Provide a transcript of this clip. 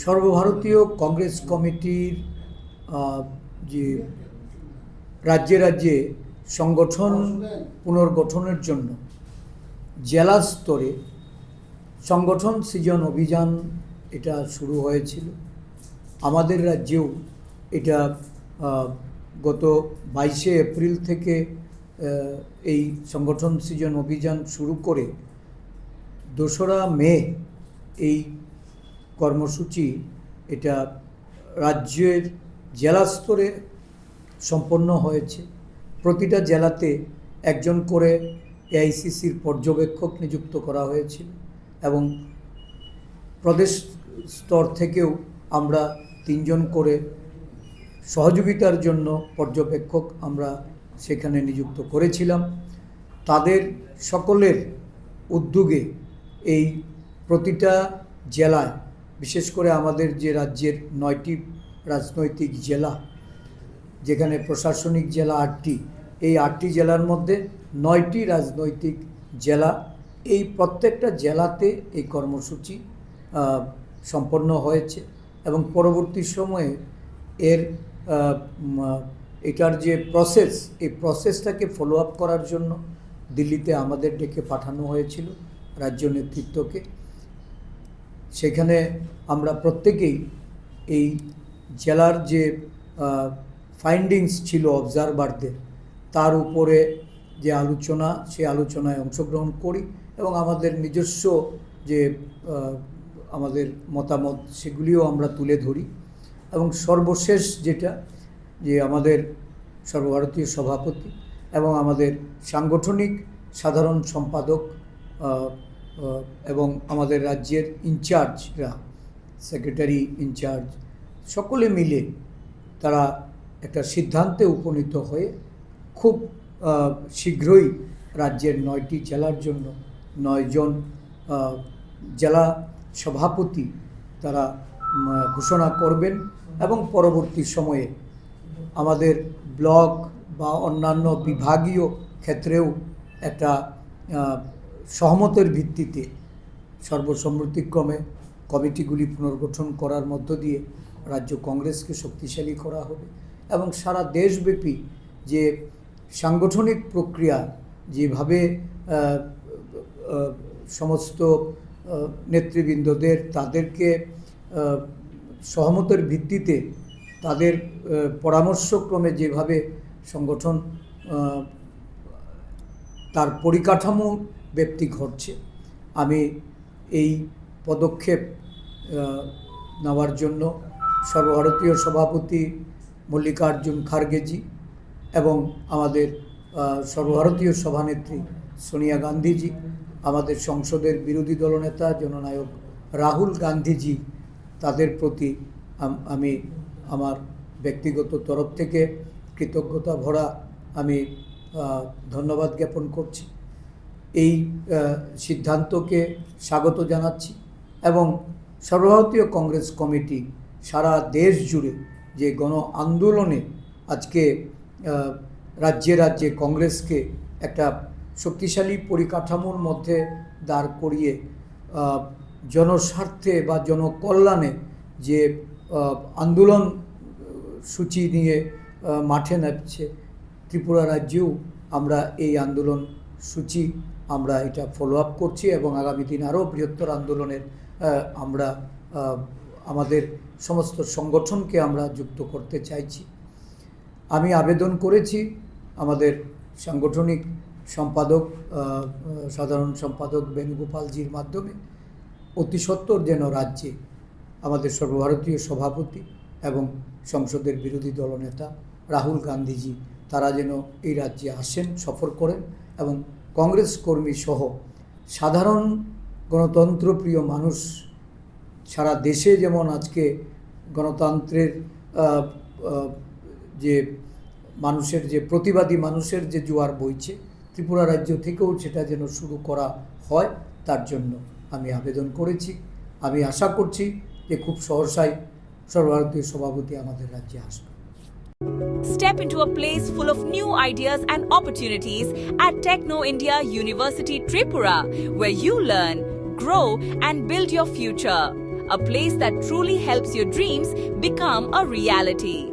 সর্বভারতীয় কংগ্রেস কমিটির যে রাজ্যে রাজ্যে সংগঠন পুনর্গঠনের জন্য জেলা স্তরে সংগঠন সৃজন অভিযান এটা শুরু হয়েছিল। আমাদের রাজ্যেও এটা গত 22শে এপ্রিল থেকে এই সংগঠন সৃজন অভিযান শুরু করে 2রা মে এই কর্মসূচি এটা রাজ্যের জেলা স্তরে সম্পন্ন হয়েছে। প্রতিটা জেলাতে একজন করে এআইসিসির পর্যবেক্ষক নিযুক্ত করা হয়েছিল এবং প্রদেশ স্তর থেকেও আমরা 3 জন করে সহযোগিতার জন্য পর্যবেক্ষক আমরা সেখানে নিযুক্ত করেছিলাম। তাদের সকলের উদ্যোগে এই প্রতিটা জেলায়, বিশেষ করে আমাদের যে রাজ্যের 9টি রাজনৈতিক জেলা, যেখানে প্রশাসনিক জেলা 8টি, এই 8টি জেলার মধ্যে 9টি রাজনৈতিক জেলা, এই প্রত্যেকটা জেলাতে এই কর্মসূচি সম্পন্ন হয়েছে এবং পরবর্তী সময়ে এটার যে প্রসেস, এই প্রসেসটাকে ফলো আপ করার জন্য দিল্লিতে আমাদের ডেকে পাঠানো হয়েছিল রাজ্য নেতৃত্বকে। সেখানে আমরা প্রত্যেকেই এই জেলার যে ফাইন্ডিংস ছিল অবজারভারদের, তার উপরে যে আলোচনা, সেই আলোচনায় অংশগ্রহণ করি এবং আমাদের নিজস্ব যে আমাদের মতামত সেগুলিও আমরা তুলে ধরি। এবং সর্বশেষ যেটা, যে আমাদের সর্বভারতীয় সভাপতি এবং আমাদের সাংগঠনিক সাধারণ সম্পাদক এবং আমাদের রাজ্যের ইনচার্জরা, সেক্রেটারি ইনচার্জ, সকলে মিলে তারা একটা সিদ্ধান্তে উপনীত হয়ে খুব শীঘ্রই রাজ্যের 9টি জেলার জন্য 9 জন জেলা সভাপতি তারা ঘোষণা করবেন এবং পরবর্তী সময়ে আমাদের ব্লক বা অন্যান্য বিভাগীয় ক্ষেত্রেও একটা সহমতের ভিত্তিতে সর্বসম্মতিক্রমে কমিটিগুলি পুনর্গঠন করার মধ্য দিয়ে রাজ্য কংগ্রেসকে শক্তিশালী করা হবে এবং সারা দেশব্যাপী যে সাংগঠনিক প্রক্রিয়া যেভাবে সমস্ত নেতৃবৃন্দদের তাদেরকে সহমতের ভিত্তিতে তাদের পরামর্শক্রমে যেভাবে সংগঠন তার পরিকাঠামো ব্যক্তি ঘটছে, আমি এই পদক্ষেপ নেওয়ার জন্য সর্বভারতীয় সভাপতি মল্লিকার্জুন খার্গেজি এবং আমাদের সর্বভারতীয় সভানেত্রী সোনিয়া গান্ধীজি, আমাদের সংসদের বিরোধী দলনেতা জননায়ক রাহুল গান্ধীজি, তাদের প্রতি আমি আমার ব্যক্তিগত তরফ থেকে কৃতজ্ঞতা ভরা আমি ধন্যবাদ জ্ঞাপন করছি। এই সিদ্ধান্তকে স্বাগত জানাচ্ছি এবং সর্বভারতীয় কংগ্রেস কমিটি সারা দেশ জুড়ে যে গণ আন্দোলনে আজকে রাজ্যে রাজ্যে কংগ্রেসকে একটা শক্তিশালী পরিকাঠামোর মধ্যে দাঁড় করিয়ে জনস্বার্থে বা জনকল্যাণে যে আন্দোলন সূচি নিয়ে মাঠে নামছে, ত্রিপুরা রাজ্যেও আমরা এই আন্দোলন সূচি আমরা এটা ফলো আপ করছি এবং আগামী দিন আরও বৃহত্তর আন্দোলনের আমরা আমাদের সমস্ত সংগঠনকে আমরা যুক্ত করতে চাইছি। আমি আবেদন করেছি আমাদের সাংগঠনিক সম্পাদক সাধারণ সম্পাদক বেণুগোপালজির মাধ্যমে অতি সত্বর যেন রাজ্যে আমাদের সর্বভারতীয় সভাপতি এবং সংসদের বিরোধী দলনেতা রাহুল গান্ধীজি তারা যেন এই রাজ্যে আসেন, সফর করেন এবং কংগ্রেস কর্মী সহ সাধারণ গণতন্ত্রপ্রিয় মানুষ সারা দেশে যেমন আজকে গণতন্ত্রের যে মানুষের যে প্রতিবাদী মানুষের যে জোয়ার বইছে, ত্রিপুরা রাজ্য থেকেও সেটা যেন শুরু করা হয়, তার জন্য আমি আবেদন করেছি। আমি আশা করছি যে খুব সহসাই সর্বভারতীয় সভাপতি আমাদের রাজ্যে আসবে। Step into a place full of new ideas and opportunities at Techno India University Tripura, where you learn, grow and build your future. a place that truly helps your dreams become a reality.